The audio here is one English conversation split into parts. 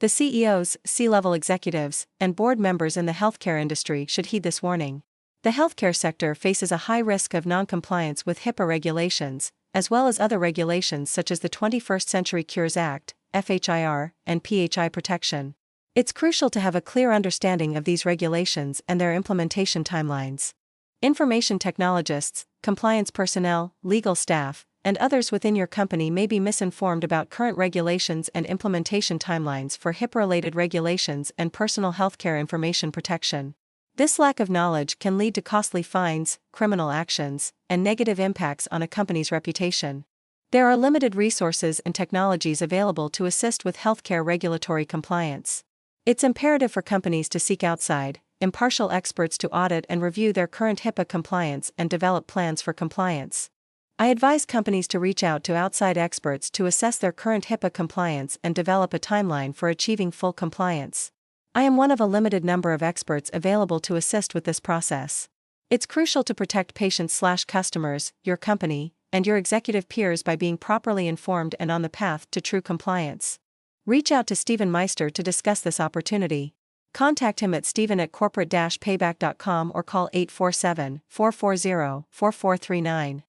The CEOs, C-level executives, and board members in the healthcare industry should heed this warning. The healthcare sector faces a high risk of non-compliance with HIPAA regulations, as well as other regulations such as the 21st Century Cures Act, FHIR, and PHI Protection. It's crucial to have a clear understanding of these regulations and their implementation timelines. Information technologists, compliance personnel, legal staff, and others within your company may be misinformed about current regulations and implementation timelines for HIPAA-related regulations and personal healthcare information protection. This lack of knowledge can lead to costly fines, criminal actions, and negative impacts on a company's reputation. There are limited resources and technologies available to assist with healthcare regulatory compliance. It's imperative for companies to seek outside, impartial experts to audit and review their current HIPAA compliance and develop plans for compliance. I advise companies to reach out to outside experts to assess their current HIPAA compliance and develop a timeline for achieving full compliance. I am one of a limited number of experts available to assist with this process. It's crucial to protect patients/customers, your company, and your executive peers by being properly informed and on the path to true compliance. Reach out to Stephen Meister to discuss this opportunity. Contact him at stephen@corporate-payback.com or call 847-440-4439.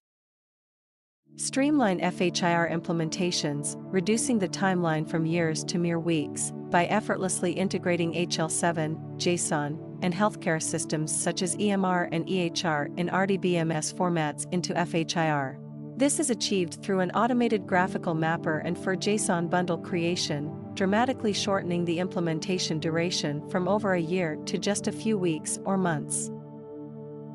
Streamline FHIR implementations, reducing the timeline from years to mere weeks, by effortlessly integrating HL7, JSON, and healthcare systems such as EMR and EHR in RDBMS formats into FHIR. This is achieved through an automated graphical mapper and FHIR JSON bundle creation, dramatically shortening the implementation duration from over a year to just a few weeks or months.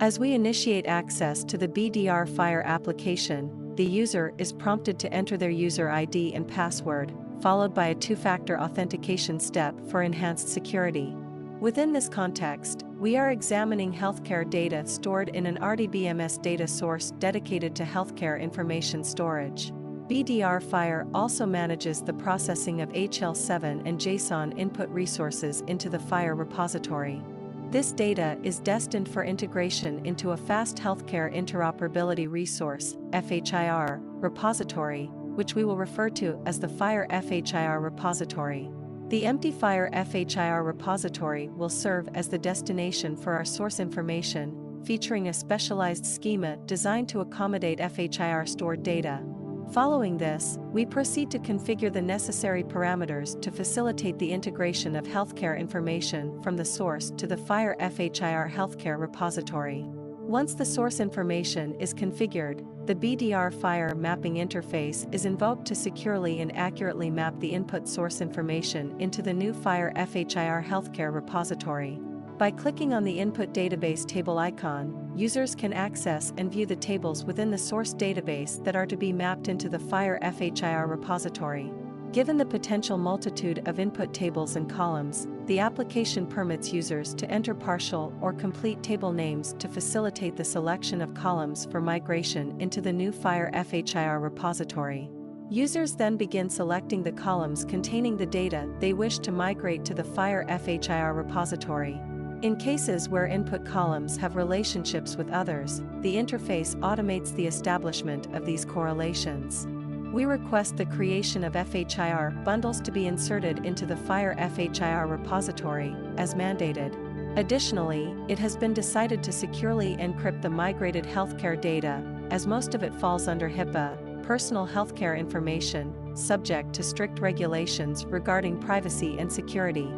As we initiate access to the BDR FHIR application, the user is prompted to enter their user ID and password, followed by a two-factor authentication step for enhanced security. Within this context, we are examining healthcare data stored in an RDBMS data source dedicated to healthcare information storage. BDR FHIR also manages the processing of HL7 and JSON input resources into the FHIR repository. This data is destined for integration into a fast healthcare interoperability resource, FHIR, repository, which we will refer to as the FHIR FHIR repository. The empty FHIR FHIR repository will serve as the destination for our source information, featuring a specialized schema designed to accommodate FHIR stored data. Following this, we proceed to configure the necessary parameters to facilitate the integration of healthcare information from the source to the FHIR FHIR healthcare repository. Once the source information is configured, the BDR FHIR mapping interface is invoked to securely and accurately map the input source information into the new FHIR FHIR healthcare repository. By clicking on the input database table icon, users can access and view the tables within the source database that are to be mapped into the FHIR FHIR repository. Given the potential multitude of input tables and columns, the application permits users to enter partial or complete table names to facilitate the selection of columns for migration into the new FHIR FHIR repository. Users then begin selecting the columns containing the data they wish to migrate to the FHIR FHIR repository. In cases where input columns have relationships with others, the interface automates the establishment of these correlations. We request the creation of FHIR bundles to be inserted into the FHIR FHIR repository, as mandated. Additionally, it has been decided to securely encrypt the migrated healthcare data, as most of it falls under HIPAA, personal healthcare information, subject to strict regulations regarding privacy and security.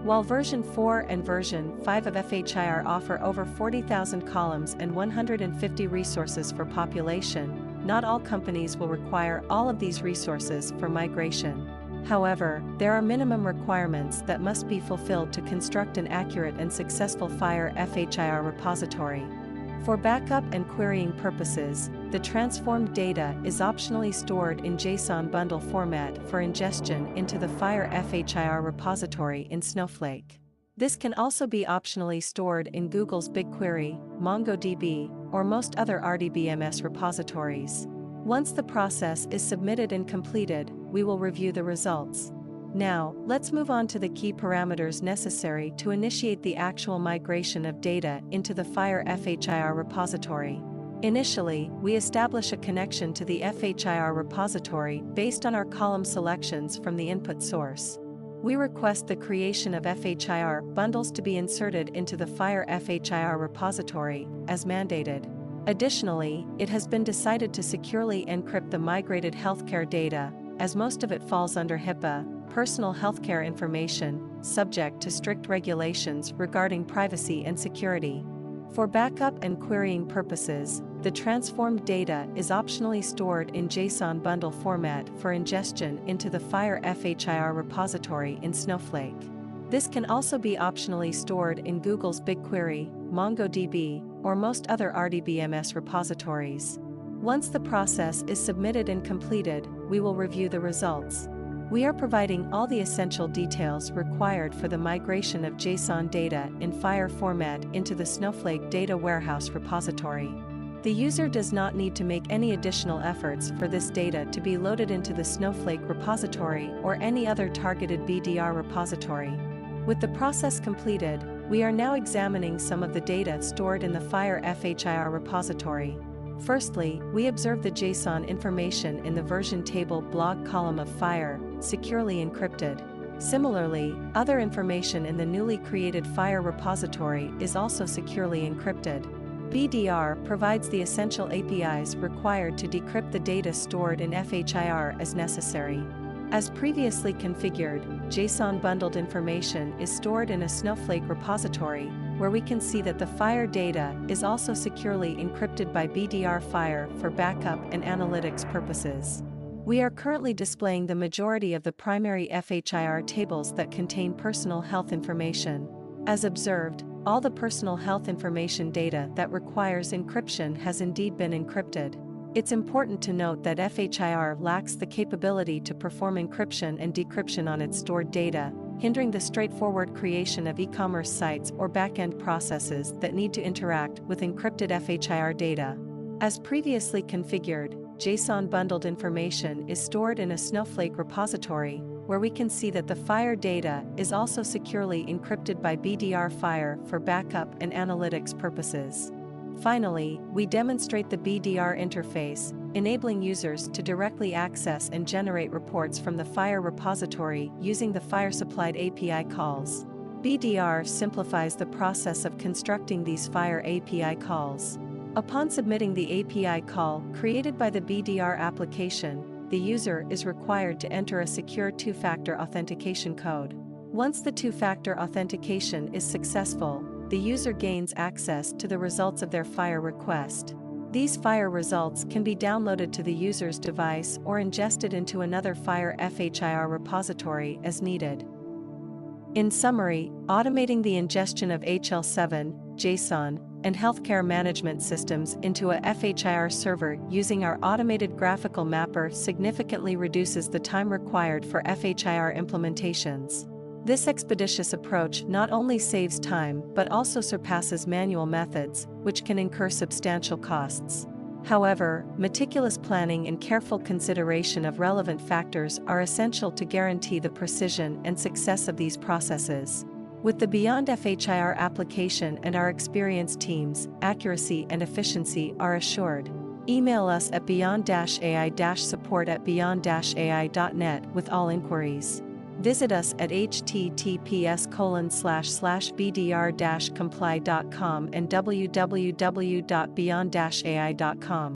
While version 4 and version 5 of FHIR offer over 40,000 columns and 150 resources for population, not all companies will require all of these resources for migration. However, there are minimum requirements that must be fulfilled to construct an accurate and successful FHIR FHIR repository. For backup and querying purposes, the transformed data is optionally stored in JSON bundle format for ingestion into the FHIR FHIR repository in Snowflake. This can also be optionally stored in Google's BigQuery, MongoDB, or most other RDBMS repositories. Once the process is submitted and completed, we will review the results. Now, let's move on to the key parameters necessary to initiate the actual migration of data into the FHIR FHIR repository. Initially, we establish a connection to the FHIR repository based on our column selections from the input source. We request the creation of FHIR bundles to be inserted into the FHIR FHIR repository, as mandated. Additionally, it has been decided to securely encrypt the migrated healthcare data, as most of it falls under HIPAA, personal healthcare information, subject to strict regulations regarding privacy and security. For backup and querying purposes, the transformed data is optionally stored in JSON bundle format for ingestion into the FHIR FHIR repository in Snowflake. This can also be optionally stored in Google's BigQuery, MongoDB, or most other RDBMS repositories. Once the process is submitted and completed, we will review the results. We are providing all the essential details required for the migration of JSON data in FHIR format into the Snowflake Data Warehouse repository. The user does not need to make any additional efforts for this data to be loaded into the Snowflake repository or any other targeted BDR repository. With the process completed, we are now examining some of the data stored in the FHIR FHIR repository. Firstly, we observe the JSON information in the version table blog column of FHIR, securely encrypted. Similarly, other information in the newly created FHIR repository is also securely encrypted. BDR provides the essential APIs required to decrypt the data stored in FHIR as necessary. As previously configured, JSON bundled information is stored in a Snowflake repository, where we can see that the FHIR data is also securely encrypted by BDR FHIR for backup and analytics purposes. We are currently displaying the majority of the primary FHIR tables that contain personal health information. As observed, all the personal health information data that requires encryption has indeed been encrypted. It's important to note that FHIR lacks the capability to perform encryption and decryption on its stored data, hindering the straightforward creation of e-commerce sites or back-end processes that need to interact with encrypted FHIR data. As previously configured, JSON bundled information is stored in a Snowflake repository, where we can see that the FHIR data is also securely encrypted by BDR FHIR for backup and analytics purposes. Finally, we demonstrate the BDR interface, enabling users to directly access and generate reports from the FHIR repository using the FHIR-supplied API calls. BDR simplifies the process of constructing these FHIR API calls. Upon submitting the API call created by the BDR application, the user is required to enter a secure two-factor authentication code. Once the two-factor authentication is successful, the user gains access to the results of their FHIR request. These FHIR results can be downloaded to the user's device or ingested into another FHIR FHIR repository as needed. In summary, automating the ingestion of HL7, JSON, and healthcare management systems into a FHIR server using our automated graphical mapper significantly reduces the time required for FHIR implementations. This expeditious approach not only saves time but also surpasses manual methods, which can incur substantial costs. However, meticulous planning and careful consideration of relevant factors are essential to guarantee the precision and success of these processes. With the Beyond FHIR application and our experienced teams, accuracy and efficiency are assured. Email us at beyond-ai-support@beyond-ai.net with all inquiries. Visit us at https://bdr-comply.com and www.beyond-ai.com.